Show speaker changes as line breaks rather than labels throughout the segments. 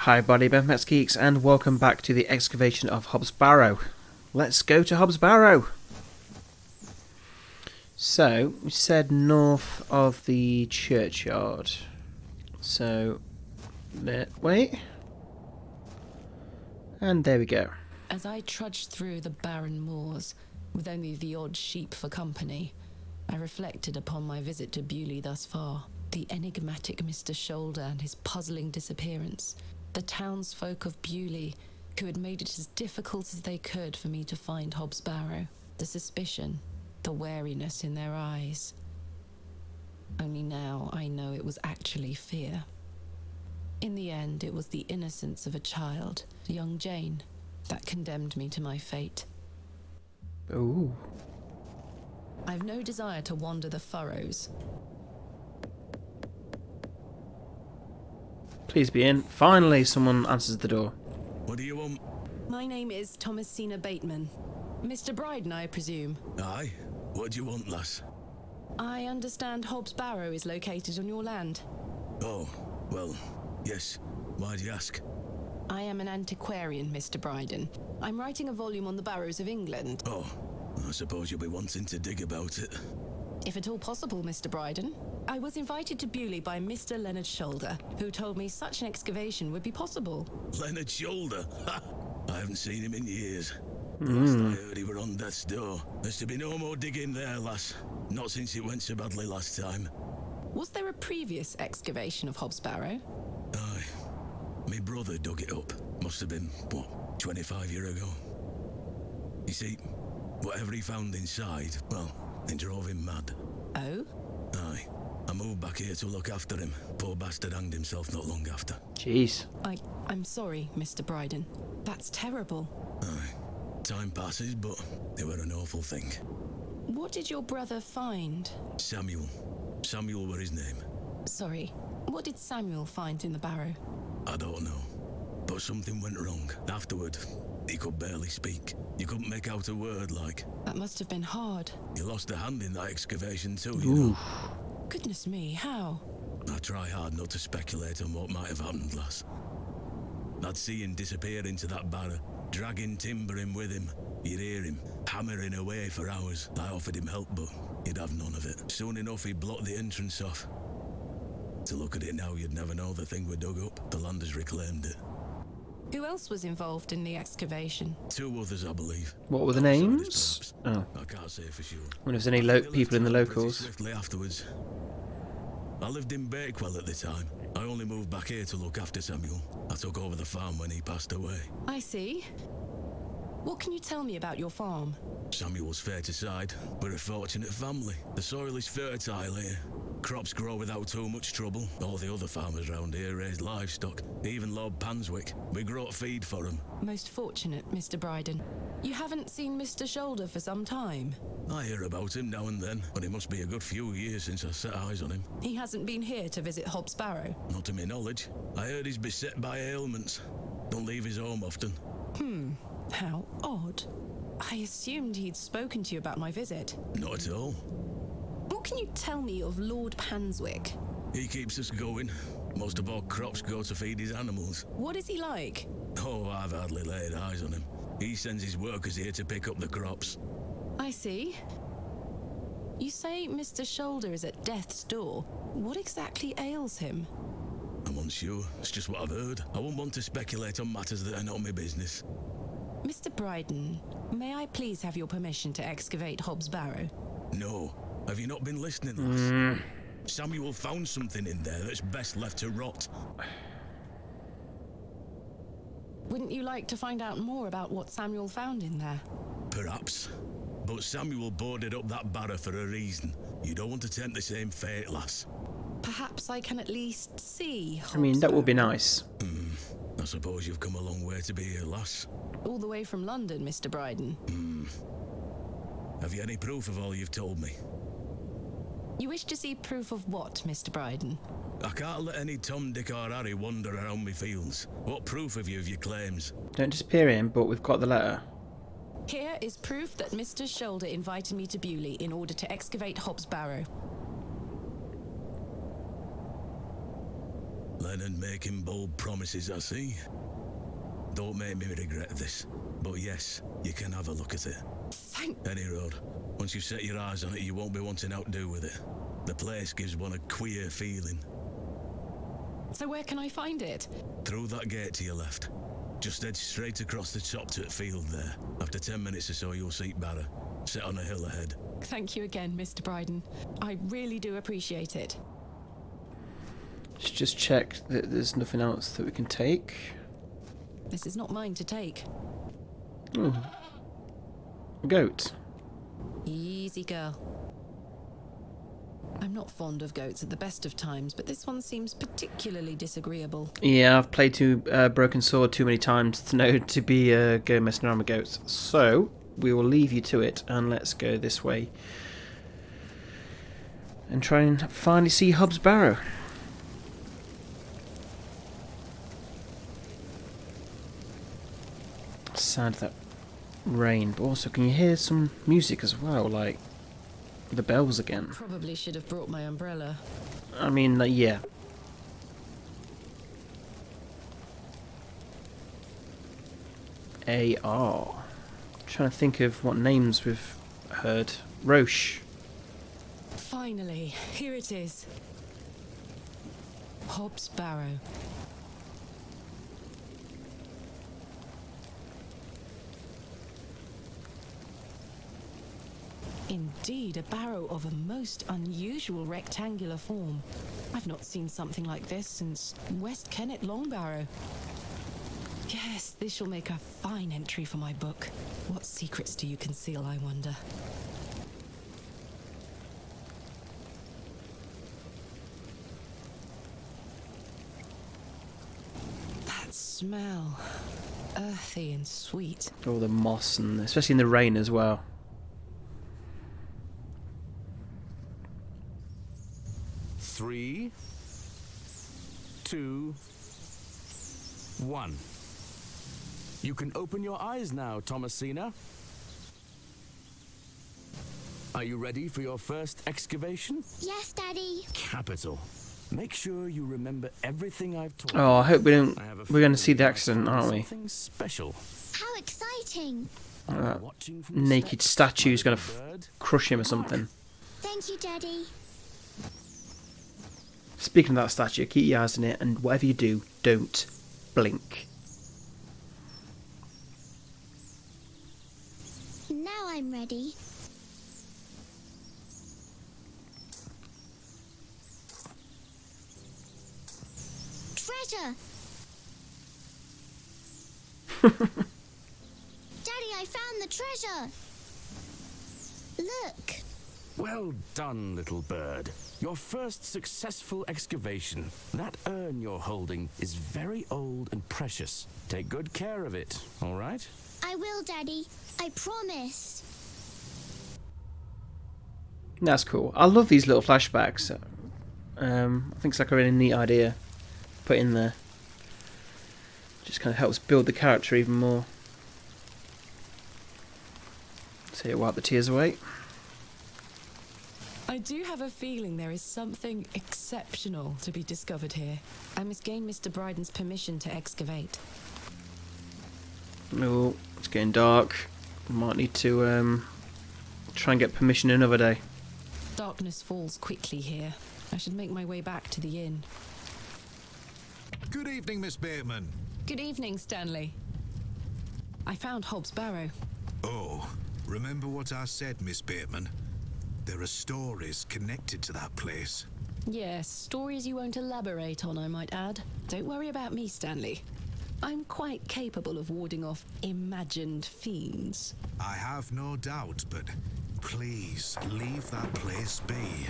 Hi buddy, Ben from X-Geeks, and welcome back to the Excavation of Hob's Barrow. Let's go to Hob's Barrow. So, we said north of the churchyard. So, wait. And there we go.
As I trudged through the barren moors, with only the odd sheep for company, I reflected upon my visit to Bewley thus far. The enigmatic Mr. Shoulder and his puzzling disappearance. The townsfolk of Bewley, who had made it as difficult as they could for me to find Hob's Barrow. The suspicion, the wariness in their eyes. Only now I know it was actually fear. In the end, it was the innocence of a child, young Jane, that condemned me to my fate.
Ooh.
I've no desire to wander the furrows.
Please be in. Finally, someone answers the door.
What do you want?
My name is Thomasina Bateman. Mr. Bryden, I presume.
Aye. What do you want, lass?
I understand Hob's Barrow is located on your land.
Oh, well, yes. Why do you ask?
I am an antiquarian, Mr. Bryden. I'm writing a volume on the barrows of England.
Oh, I suppose you'll be wanting to dig about it.
If at all possible, Mr. Bryden. I was invited to Bewley by Mr. Leonard Shoulder, who told me such an excavation would be possible.
Leonard Shoulder? Ha! I haven't seen him in years. Last I heard he were on death's door. There's to be no more digging there, lass. Not since it went so badly last time.
Was there a previous excavation of Hob's Barrow?
Aye. My brother dug it up. Must have been, 25 years ago. You see, whatever he found inside, well, it drove him mad.
Oh?
Aye. I moved back here to look after him. Poor bastard hanged himself not long after.
Jeez.
I'm sorry, Mr. Bryden. That's terrible.
Aye. Time passes, but it were an awful thing.
What did your brother find?
Samuel. Samuel were his name.
Sorry, what did Samuel find in the barrow?
I don't know. But something went wrong. Afterward, he could barely speak. You couldn't make out a word, like.
That must have been hard.
He lost a hand in that excavation too, you know.
Goodness me, how?
I try hard not to speculate on what might have happened, lass. I'd see him disappear into that barrow, dragging timber in with him. You'd hear him hammering away for hours. I offered him help, but he'd have none of it. Soon enough, he blocked the entrance off. To look at it now, you'd never know the thing we dug up. The land has reclaimed it.
Who else was involved in the excavation?
2 others, I believe.
What were the names? Oh.
I can't say for sure.
I wonder if there's any people in the locals.
Swiftly afterwards. I lived in Bakewell at the time. I only moved back here to look after Samuel. I took over the farm when he passed away.
I see. What can you tell me about your farm?
Samuel's fair to side. We're a fortunate family. The soil is fertile here. Crops grow without too much trouble. All the other farmers round here raise livestock. Even Lord Panswick. We grow feed for him.
Most fortunate, Mr. Bryden. You haven't seen Mr. Shoulder for some time.
I hear about him now and then, but it must be a good few years since I set eyes on him.
He hasn't been here to visit Hob's Barrow?
Not to my knowledge. I heard he's beset by ailments. Don't leave his home often.
How odd. I assumed he'd spoken to you about my visit.
Not at all.
What can you tell me of Lord Panswick?
He keeps us going. Most of our crops go to feed his animals.
What is he like?
Oh, I've hardly laid eyes on him. He sends his workers here to pick up the crops.
I see. You say Mr. Shoulder is at death's door. What exactly ails him?
I'm unsure. It's just what I've heard. I wouldn't want to speculate on matters that are not my business.
Mr. Bryden, may I please have your permission to excavate Hob's Barrow?
No. Have you not been listening, lass? Samuel found something in there that's best left to rot.
Wouldn't you like to find out more about what Samuel found in there?
Perhaps. But Samuel boarded up that barrow for a reason. You don't want to tempt the same fate, lass.
Perhaps I can at least see Hob's
I mean, that would be
Barrow.
nice.
I suppose you've come a long way to be here, lass.
All the way from London, Mr. Bryden.
Have you any proof of all you've told me?
You wish to see proof of what, Mr. Bryden?
I can't let any Tom, Dick or Harry wander around me fields. What proof have you of your claims?
Don't disappear in, but we've got the letter.
Here is proof that Mr. Shoulder invited me to Bewley in order to excavate Hob's Barrow.
Leonard making bold promises, I see. Don't make me regret this. But yes, you can have a look at it.
Thank...
Any road. Once you've set your eyes on it, you won't be wanting out to do with it. The place gives one a queer feeling.
So where can I find it?
Through that gate to your left. Just head straight across the top to the field there. After 10 minutes or so, you'll see Barrow. Set on a hill ahead.
Thank you again, Mr. Bryden. I really do appreciate it.
Let's just check that there's nothing else that we can take.
This is not mine to take.
Oh. A goat.
Easy, girl. I'm not fond of goats at the best of times, but this one seems particularly disagreeable.
Yeah, I've played Broken Sword too many times to know to be go messing around with goats. So, we will leave you to it, and let's go this way. And try and finally see Hob's Barrow. Sound of that rain, but also can you hear some music as well, like the bells again?
Probably should have brought my umbrella.
I mean, yeah. AR. Trying to think of what names we've heard. Roche.
Finally, here it is. Hob's Barrow. Indeed, a barrow of a most unusual rectangular form. I've not seen something like this since West Kennet Long Barrow. Yes, this shall make a fine entry for my book. What secrets do you conceal, I wonder? That smell. Earthy and sweet.
All the moss, and especially in the rain as well.
Three, 2, 1. You can open your eyes now, Thomasina. Are you ready for your first excavation?
Yes, Daddy.
Capital. Make sure you remember everything I've taught you.
Oh, I hope we don't.
I have a
We're going to
feeling
see the
you might
accident,
find
aren't we?
Something special.
How exciting.
Watching from the
Naked
steps,
statue's going to
my bird.
crush him or something.
Thank you, Daddy.
Speaking of that statue, keep your eyes on it, and whatever you do, don't blink.
Now I'm ready. Treasure! Daddy, I found the treasure! Look!
Well done, little bird. Your first successful excavation. That urn you're holding is very old and precious. Take good care of it, all right?
I will, Daddy. I promise.
That's cool. I love these little flashbacks. I think it's like a really neat idea put in there. Just kind of helps build the character even more. So you wipe the tears away.
I do have a feeling there is something exceptional to be discovered here. I must gain Mr. Bryden's permission to excavate.
Oh, it's getting dark. Might need to try and get permission another day.
Darkness falls quickly here. I should make my way back to the inn.
Good evening, Miss Bateman.
Good evening, Stanley. I found Hob's Barrow.
Oh, remember what I said, Miss Bateman? There are stories connected to that place.
Yes, stories you won't elaborate on, I might add. Don't worry about me, Stanley. I'm quite capable of warding off imagined fiends.
I have no doubt, but please leave that place be.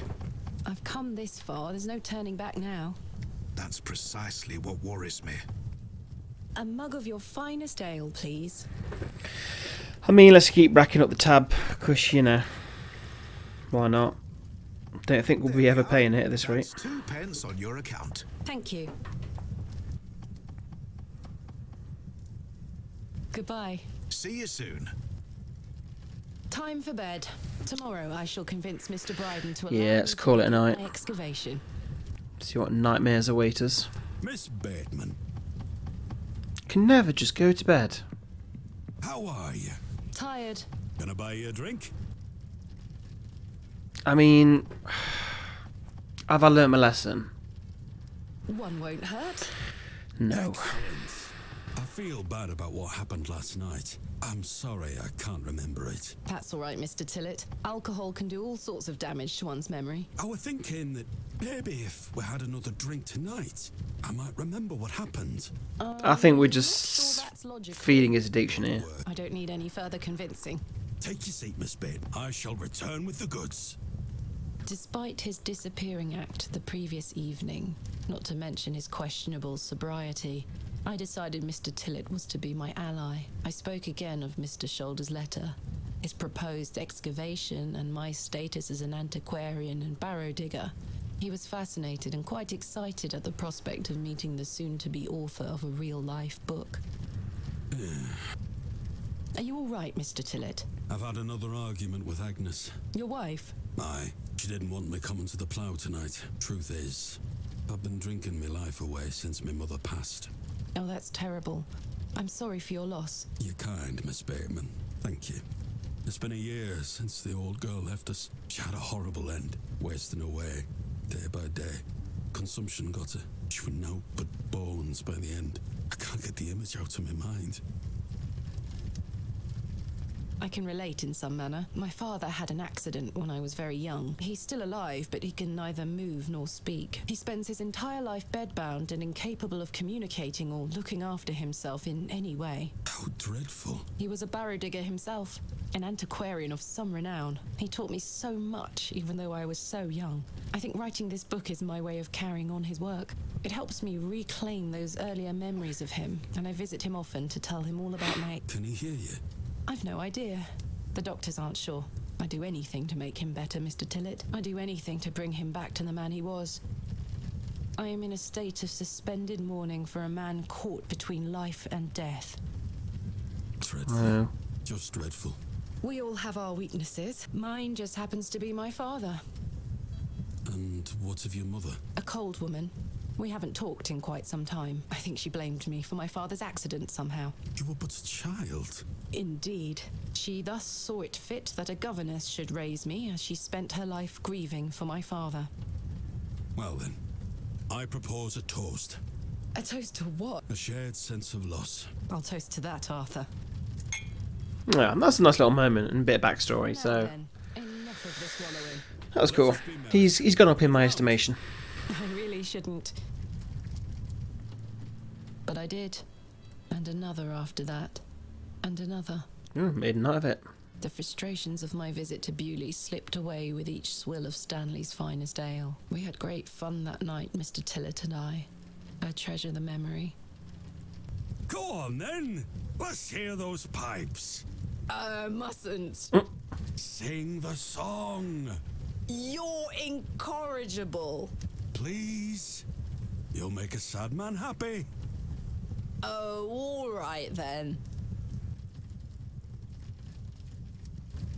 I've come this far, there's no turning back now.
That's precisely what worries me.
A mug of your finest ale, please.
I mean, let's keep racking up the tab, because, you know, why not? Don't think we'll be ever paying it at this rate.
That's 2 pence on your account.
Thank you. Goodbye.
See you soon.
Time for bed. Tomorrow I shall convince Mr. Bryden to allow
Yeah, let's
me to
call it a
begin
night.
my excavation.
See what nightmares await us.
Miss Bateman,
Can never just go to bed.
how are you?
Tired.
Gonna buy you a drink?
I mean, have I learnt my lesson?
One won't hurt.
No.
Excellent. I feel bad about what happened last night. I'm sorry I can't remember it.
That's all right, Mr. Tillett. Alcohol can do all sorts of damage to one's memory.
I was thinking that maybe if we had another drink tonight, I might remember what happened.
I think we're
Not
just
sure that's logical.
feeding his addiction here.
I don't need any further convincing.
Take your seat, Miss Bateman. I shall return with the goods.
Despite his disappearing act the previous evening, not to mention his questionable sobriety, I decided Mr. Tillett was to be my ally. I spoke again of Mr. Shoulder's letter, his proposed excavation, and my status as an antiquarian and barrow digger. He was fascinated and quite excited at the prospect of meeting the soon-to-be author of a real-life book. Are you all right, Mr. Tillett?
I've had another argument with Agnes.
Your wife?
Aye, she didn't want me coming to the plough tonight. Truth is, I've been drinking my life away since my mother passed.
Oh, that's terrible. I'm sorry for your loss.
You're kind, Miss Bateman. Thank you. It's been a year since the old girl left us. She had a horrible end, wasting away, day by day. Consumption got her. She was naught but bones by the end. I can't get the image out of my mind.
I can relate in some manner. My father had an accident when I was very young. He's still alive, but he can neither move nor speak. He spends his entire life bedbound and incapable of communicating or looking after himself in any way.
How dreadful.
He was a barrow digger himself, an antiquarian of some renown. He taught me so much, even though I was so young. I think writing this book is my way of carrying on his work. It helps me reclaim those earlier memories of him, and I visit him often to tell him all about my...
Can he hear you?
I've no idea. The doctors aren't sure. I'd do anything to make him better, Mr. Tillett. I'd do anything to bring him back to the man he was. I am in a state of suspended mourning for a man caught between life and death.
Dreadful.
Oh.
Just dreadful.
We all have our weaknesses. Mine just happens to be my father.
And what of your mother?
A cold woman. We haven't talked in quite some time. I think she blamed me for my father's accident somehow.
You were but a child.
Indeed. She thus saw it fit that a governess should raise me as she spent her life grieving for my father.
Well then, I propose a toast.
A toast to what?
A shared sense of loss.
I'll toast to that, Arthur.
Yeah, that's a nice little moment and a bit of backstory.
Now
So
then, enough of this wallowing.
that was cool. He's gone up in my estimation.
I really shouldn't. But I did. And another after that. And another.
Made a night of it.
The frustrations of my visit to Bewley slipped away with each swill of Stanley's finest ale. We had great fun that night, Mr. Tillett and I. I treasure the memory.
Go on then. Let's hear those pipes.
Mustn't.
Sing the song.
You're incorrigible.
Please. You'll make a sad man happy.
Oh, all right then.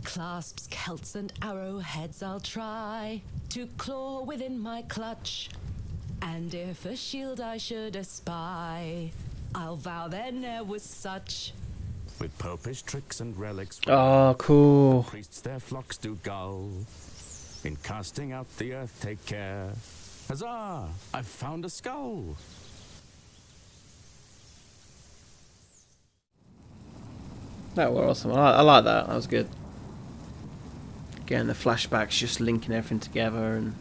Clasps, celts, and arrowheads I'll try to claw within my clutch. And if a shield I should espy, I'll vow there ne'er was such.
With popish tricks and relics,
Oh, cool.
priests their flocks do gull. In casting out the earth take care. Huzzah! I've found a skull.
That was awesome. I like that. That was good. Again, the flashbacks just linking everything together and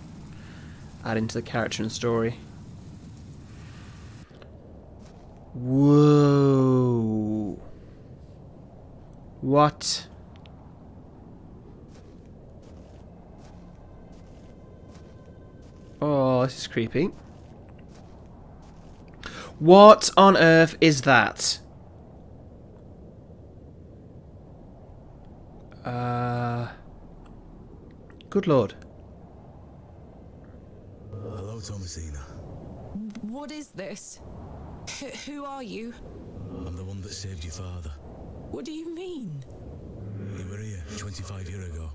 adding to the character and story. Whoa. What? Oh, this is creepy. What on earth is that? Good lord.
Hello, Thomasina.
What is this? Who are you?
I'm the one that saved your father.
What do you mean?
You were here 25 years ago.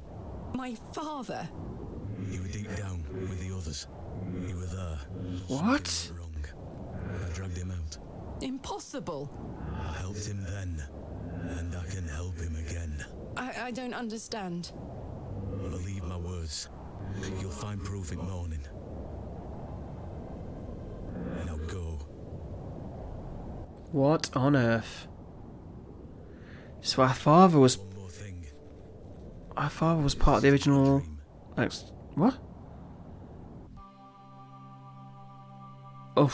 My father?
You were deep down with the others. You were there.
What?
You were wrong. I dragged him out.
Impossible.
I helped him then, and I can help him again.
I don't understand.
Believe my words. You'll find proof in morning. Now go.
What on earth? So our father was...
One more thing.
Our father was part of the original... What? Oh,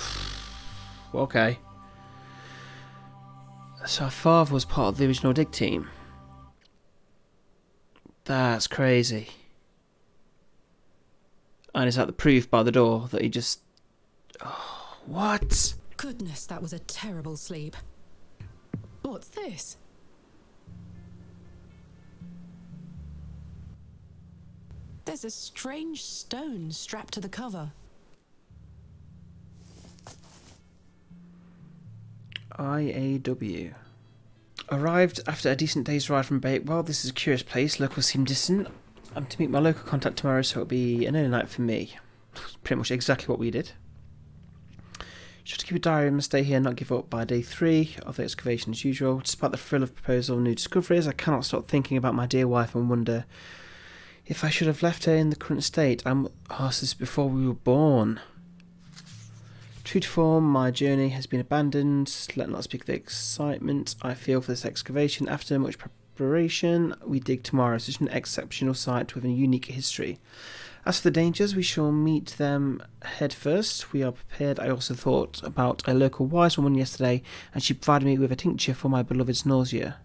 okay. So our father was part of the original dig team. That's crazy. And is that the proof by the door that he just... Oh, what?
Goodness, that was a terrible sleep. What's this? There's a strange stone strapped to the cover.
IAW. Arrived after a decent day's ride from Bakewell. This is a curious place. Locals seem distant. I'm to meet my local contact tomorrow, so it'll be an early night for me. Pretty much exactly what we did. Just keep a diary and stay here, not give up by day 3 of the excavation as usual. Despite the thrill of proposal and new discoveries, I cannot stop thinking about my dear wife and wonder if I should have left her in the current state. I'm asked this before we were born. True to form, my journey has been abandoned. Let not speak of the excitement I feel for this excavation. After much preparation, we dig tomorrow. Such an exceptional site with a unique history. As for the dangers, we shall meet them head first. We are prepared. I also thought about a local wise woman yesterday, and she provided me with a tincture for my beloved's nausea.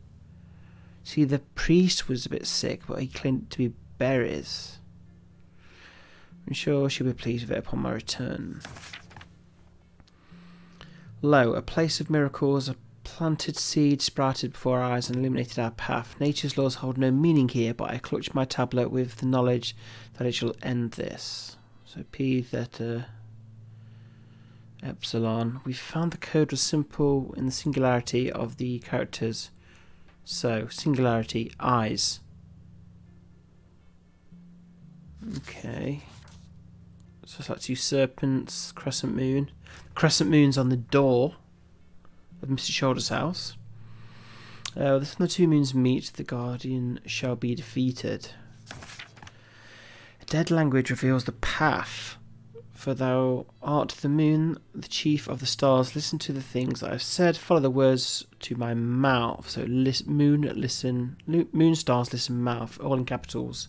See, the priest was a bit sick, but he claimed it to be berries. I'm sure she'll be pleased with it upon my return. Lo, a place of miracles, a planted seed sprouted before our eyes and illuminated our path. Nature's laws hold no meaning here, but I clutch my tablet with the knowledge that it shall end this. So P, Theta, Epsilon. We found the code was simple in the singularity of the characters. So, singularity, eyes. Okay. So that's 2 serpents, crescent moon. Crescent moon's on the door of Mr. Shoulder's house. This when the 2 moons meet, the guardian shall be defeated. A dead language reveals the path. For thou art the moon, the chief of the stars. Listen to the things I have said. Follow the words to my mouth. So moon, listen. Moon, stars, listen, mouth. All in capitals.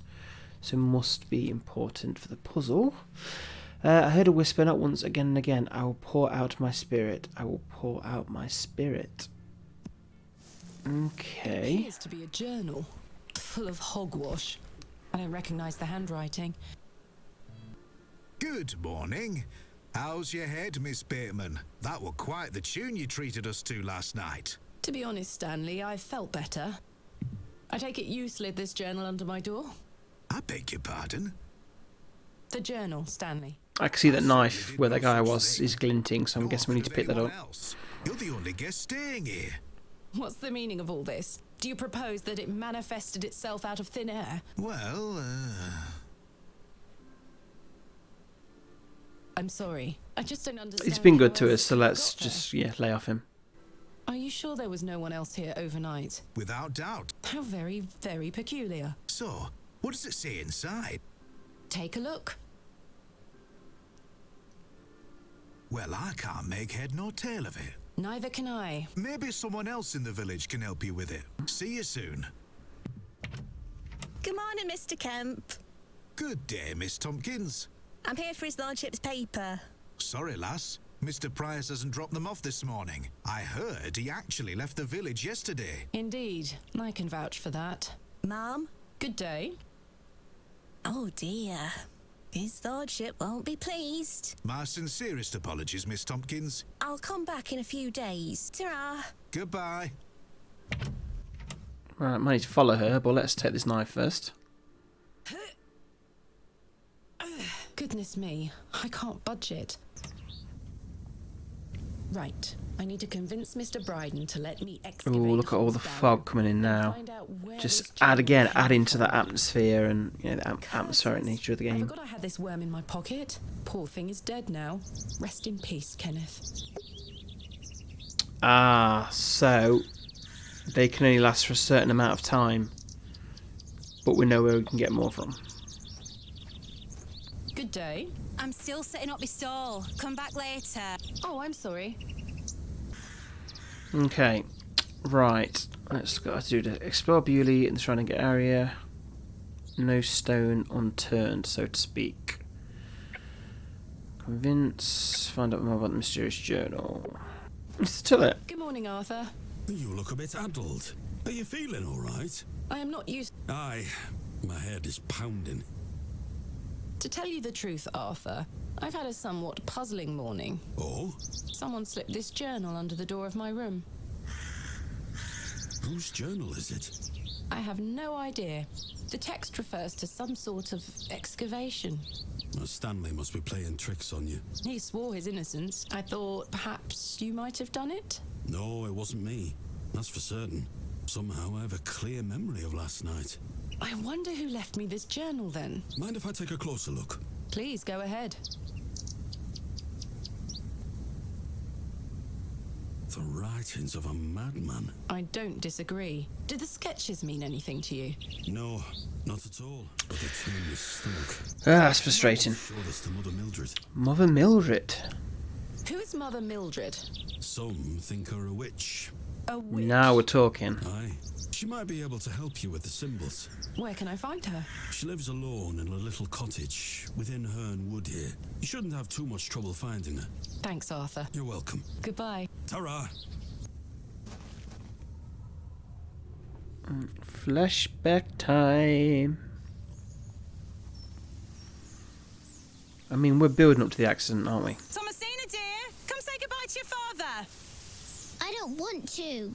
So must be important for the puzzle. I heard a whisper, not once, again and again. I will pour out my spirit. I will pour out my spirit. Okay.
It appears to be a journal, full of hogwash. I don't recognise the handwriting.
Good morning. How's your head, Miss Bateman? That were quite the tune you treated us to last night.
To be honest, Stanley, I felt better. I take it you slid this journal under my door?
I beg your pardon?
The journal, Stanley.
I can see that knife where that guy was is glinting, so I'm guessing we need to pick that up.
You're the only guest staying here.
What's the meaning of all this? Do you propose that it manifested itself out of thin air?
Well,
I'm sorry. I just don't understand.
He's been good
how
to
else
us, so
it
let's
got there.
just, lay off him.
Are you sure there was no one else here overnight?
without doubt.
How very, very peculiar.
So, what does it say inside?
Take a look.
Well, I can't make head nor tail of it.
Neither can I.
Maybe someone else in the village can help you with it. See you soon.
Good morning, Mr. Kemp.
Good day, Miss Tompkins.
I'm here for his lordship's paper.
Sorry, lass. Mr. Price hasn't dropped them off this morning. I heard he actually left the village yesterday.
Indeed. I can vouch for that.
Ma'am?
Good day.
Oh dear. His lordship won't be pleased.
My sincerest apologies, Miss Tompkins.
I'll come back in a few days. Ta-ra.
Goodbye.
Right, might need to follow her, but let's take this knife first.
Goodness me. I can't budge it. Right. I need to convince Mr. Bryden to let me excavate.
Ooh, look at all the fog coming in now. Just add into that atmosphere and the atmospheric nature of the
I
game.
forgot I had this worm in my pocket. Poor thing is dead now. Rest in peace, Kenneth.
Ah, so they can only last for a certain amount of time, but we know where we can get more from.
Good day.
I'm still setting up my stall. Come back later.
Oh, I'm sorry.
Okay, right. Let's go to do explore Bewley in the surrounding area. No stone unturned, so to speak. Convince. Find out more about the mysterious journal. Mr. Tillett.
Good morning, Arthur.
You look a bit addled. Are you feeling all right?
I am not used...
Aye, my head is pounding.
To tell you the truth, Arthur, I've had a somewhat puzzling morning.
Oh?
Someone slipped this journal under the door of my room.
Whose journal is it?
I have no idea. The text refers to some sort of excavation.
Well, Stanley must be playing tricks on you.
He swore his innocence. I thought perhaps you might have done it?
No, it wasn't me. That's for certain. Somehow I have a clear memory of last night.
I wonder who left me this journal then.
Mind if I take a closer look?
Please, go ahead.
The writings of a madman.
I don't disagree. Do the sketches mean anything to you?
No, not at all. But they turn me stomach.
Ah, that's frustrating.
Show this to Mother Mildred.
Mother Mildred.
Who is Mother Mildred?
Some think her a witch.
A witch?
Now we're talking.
Aye. She might be able to help you with the symbols.
Where can I find her?
She lives alone in a little cottage within Herne Wood here. You shouldn't have too much trouble finding her.
Thanks, Arthur.
You're welcome.
Goodbye.
Ta-ra!
Flashback time. I mean, we're building up to the accident, aren't we?
Thomasina, dear, come say goodbye to your father.
I don't want to.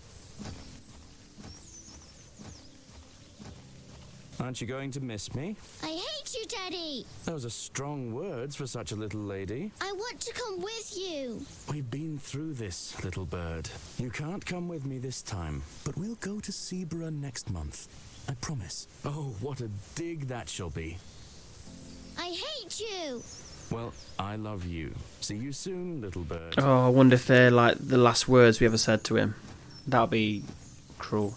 Aren't you going to miss me?
I hate you, Daddy.
Those are strong words for such a little lady.
I want to come with you.
We've been through this, little bird. You can't come with me this time, but we'll go to Seaborough next month. I promise. Oh, what a dig that shall be.
I hate you.
Well, I love you. See you soon, little bird.
Oh, I wonder if they're like the last words we ever said to him. That'll be cruel.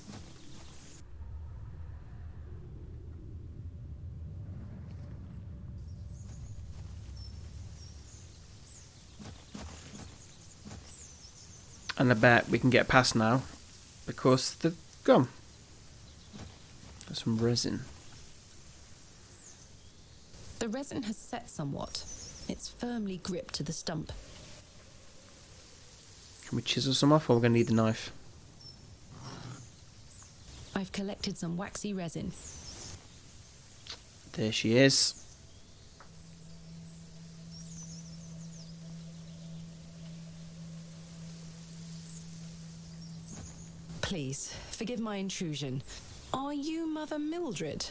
And I bet we can get past now because they've gone. Got some resin.
The resin has set somewhat. It's firmly gripped to the stump.
Can we chisel some off or we're going to need the knife?
I've collected some waxy resin.
There she is.
Please, forgive my intrusion. Are you Mother Mildred?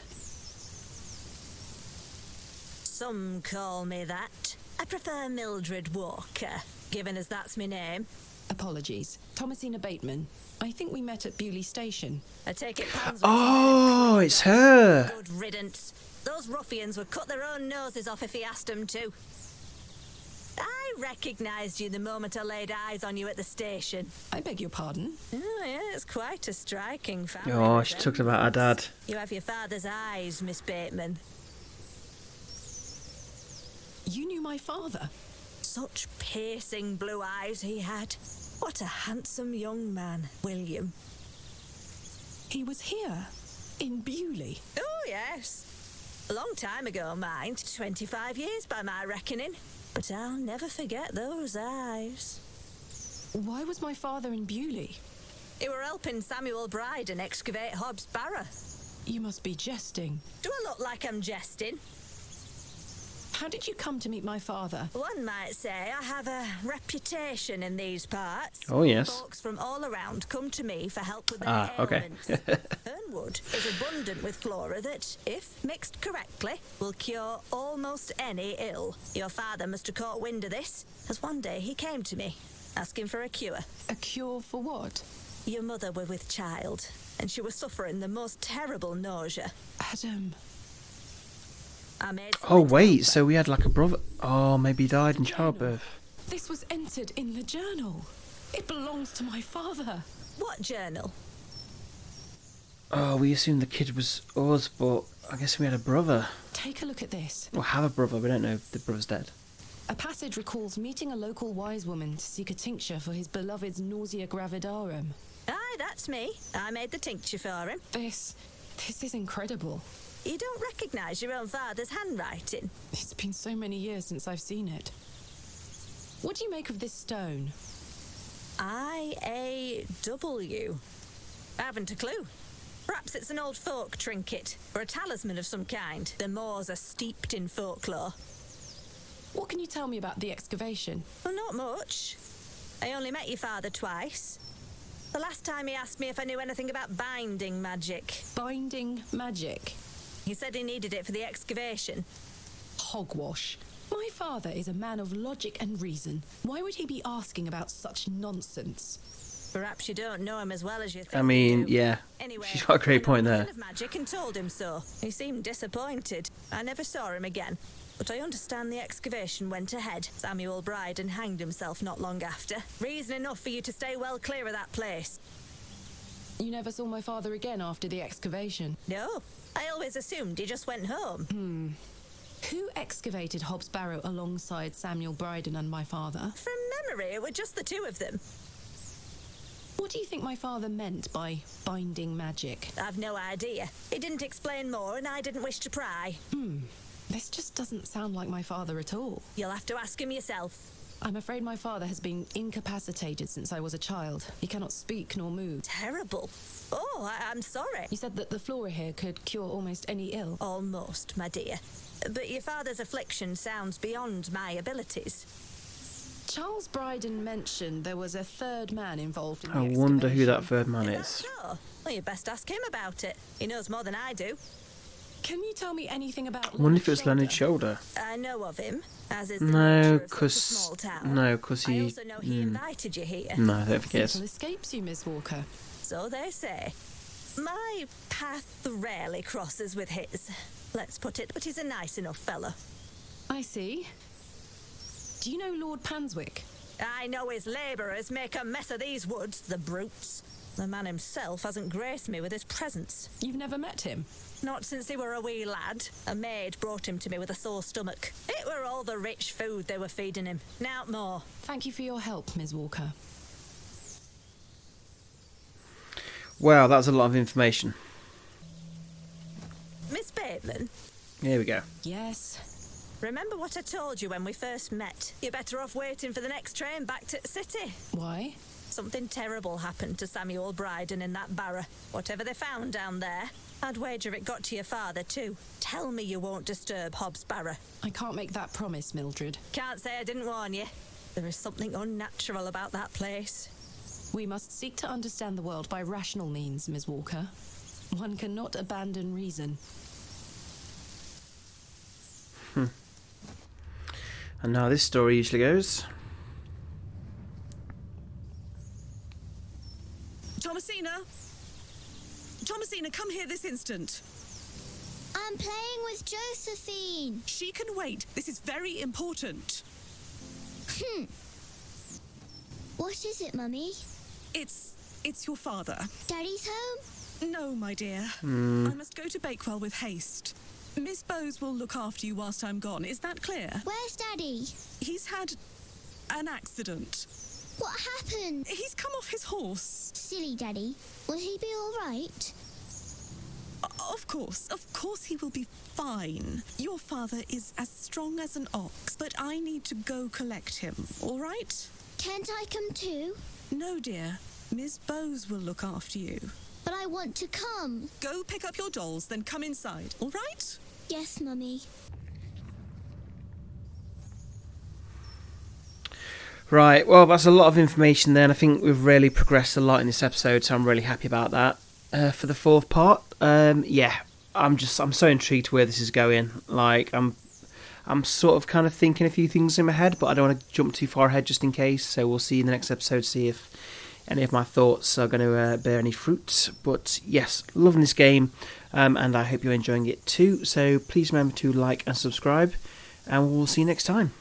Some call me that. I prefer Mildred Walker, given as that's my name.
Apologies. Thomasina Bateman. I think we met at Bewley Station.
I take it Pans
Oh, it's her.
Good riddance. Those ruffians would cut their own noses off if he asked them to. I recognised you the moment I laid eyes on you at the station.
I beg your pardon?
Oh, yeah, it's quite a striking family.
Oh, she talked about her dad.
You have your father's eyes, Miss Bateman.
You knew my father?
Such piercing blue eyes he had. What a handsome young man, William.
He was here, in Bewley.
Oh, yes. A long time ago, mind. 25 years by my reckoning. But I'll never forget those eyes.
Why was my father in Bewley?
He were helping Samuel Bryden excavate Hobb's Barrow.
You must be jesting.
Do I look like I'm jesting?
How did you come to meet my father?
One might say I have a reputation in these parts.
Oh, yes.
Folks from all around come to me for help with their
okay.
ailments. Hernwood is abundant with flora that, if mixed correctly, will cure almost any ill. Your father must have caught wind of this, as one day he came to me, asking for a cure.
A cure for what?
Your mother were with child, and she was suffering the most terrible nausea.
Adam...
I made
Oh, wait, so we had like a brother. Oh, maybe he died in childbirth.
This was entered in the journal. It belongs to my father.
What journal?
Oh, we assumed the kid was us, but I guess we had a brother.
Take a look at this.
Or have a brother, we don't know if the brother's dead.
A passage recalls meeting a local wise woman to seek a tincture for his beloved's nausea gravidarum.
Aye, that's me. I made the tincture for him.
This is incredible.
You don't recognise your own father's handwriting?
It's been so many years since I've seen it. What do you make of this stone?
I-A-W. I haven't a clue. Perhaps it's an old folk trinket, or a talisman of some kind. The moors are steeped in folklore.
What can you tell me about the excavation?
Well, not much. I only met your father twice. The last time he asked me if I knew anything about binding magic.
Binding magic?
He said he needed it for the excavation.
Hogwash. My father is a man of logic and reason. Why would he be asking about such nonsense?
Perhaps you don't know him as well as you think.
I mean,
you do.
yeah.
Anyway,
She's got a great point
I
there.
knew nothing of magic and told him so. He seemed disappointed. I never saw him again. But I understand the excavation went ahead. Samuel Bryden hanged himself not long after. Reason enough for you to stay well clear of that place.
You never saw my father again after the excavation?
No. I always assumed he just went home.
Who excavated Hobbs Barrow alongside Samuel Bryden and my father?
From memory, it were just the two of them.
What do you think my father meant by binding magic?
I've no idea. He didn't explain more and I didn't wish to pry.
This just doesn't sound like my father at all.
You'll have to ask him yourself.
I'm afraid my father has been incapacitated since I was a child. He cannot speak nor move.
Terrible. Oh, I'm sorry.
You said that the flora here could cure almost any ill.
Almost, my dear. But your father's affliction sounds beyond my abilities.
Charles Bryden mentioned there was a third man involved in the
I wonder who that
excavation.
third man
Is
is.
that so? Well, you best ask him about it. He knows more than I do.
Can you tell me anything about
I wonder if it was Leonard Shoulder.
I know of him, as is the
No,
nature of such a
'cause
small town.
no, 'cause
I
he.
also know he invited you here.
No, I don't think it is.
Little escapes you, Miss Walker.
So they say. My path rarely crosses with his. Let's put it, but he's a nice enough fellow.
I see. Do you know Lord Panswick?
I know his labourers make a mess of these woods, the brutes. The man himself hasn't graced me with his presence.
You've never met him?
Not since he were a wee lad. A maid brought him to me with a sore stomach. It were all the rich food they were feeding him. Nowt more.
Thank you for your help, Miss Walker.
Wow, that was a lot of information.
Miss Bateman,
Here we go.
Yes.
remember what I told you when we first met? You're better off waiting for the next train back to the city.
Why?
Something terrible happened to Samuel Bryden in that barrow. Whatever they found down there, I'd wager it got to your father too. Tell me you won't disturb Hobbs Barrow.
I can't make that promise, Mildred.
Can't say I didn't warn you. There is something unnatural about that place.
We must seek to understand the world by rational means, Miss Walker. One cannot abandon reason.
And now this story usually goes.
Thomasina! Thomasina, come here this instant.
I'm playing with Josephine.
She can wait. This is very important.
What is it, Mummy?
It's your father.
Daddy's home?
No, my dear. I must go to Bakewell with haste. Miss Bowes will look after you whilst I'm gone. Is that clear?
Where's Daddy?
He's had an accident.
What happened?
He's come off his horse.
Silly Daddy. Will he be all right?
Of course he will be fine. Your father is as strong as an ox, but I need to go collect him, all right?
Can't I come too?
No, dear. Miss Bowes will look after you.
But I want to come.
Go pick up your dolls, then come inside, all right?
Yes, Mummy.
Right, well, that's a lot of information there, and I think we've really progressed a lot in this episode, so I'm really happy about that. For the fourth part, yeah, I'm so intrigued where this is going. Like, I'm sort of kind of thinking a few things in my head, but I don't want to jump too far ahead just in case. So we'll see in the next episode, see if any of my thoughts are going to bear any fruit. But yes, loving this game, and I hope you're enjoying it too. So please remember to like and subscribe, and we'll see you next time.